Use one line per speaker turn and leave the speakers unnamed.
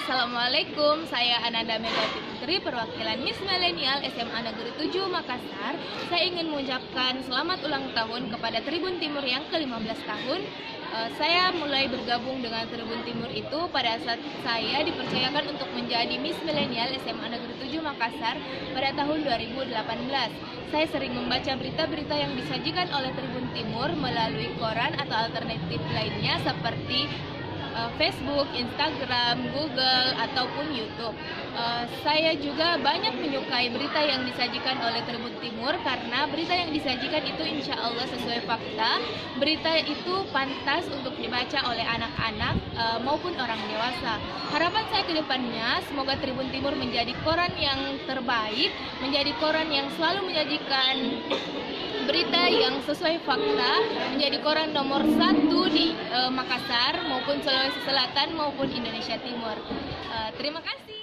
Assalamualaikum, saya Ananda Megawati Putri, perwakilan Miss Milenial SMA Negeri 7 Makassar. Saya ingin mengucapkan selamat ulang tahun kepada Tribun Timur yang ke-15 tahun. Saya mulai bergabung dengan Tribun Timur itu pada saat saya dipercayakan untuk menjadi Miss Milenial SMA Negeri 7 Makassar pada tahun 2018. Saya sering membaca berita-berita yang disajikan oleh Tribun Timur melalui koran atau alternatif lainnya seperti Facebook, Instagram, Google, ataupun YouTube. Saya juga banyak menyukai berita yang disajikan oleh Tribun Timur karena berita yang disajikan itu insya Allah sesuai fakta. Berita itu pantas untuk dibaca oleh anak-anak maupun orang dewasa. Harapan saya ke depannya, semoga Tribun Timur menjadi koran yang terbaik, menjadi koran yang selalu menyajikan berita yang sesuai fakta, menjadi koran nomor 1 di Makassar maupun Sulawesi Selatan maupun Indonesia Timur. Terima kasih.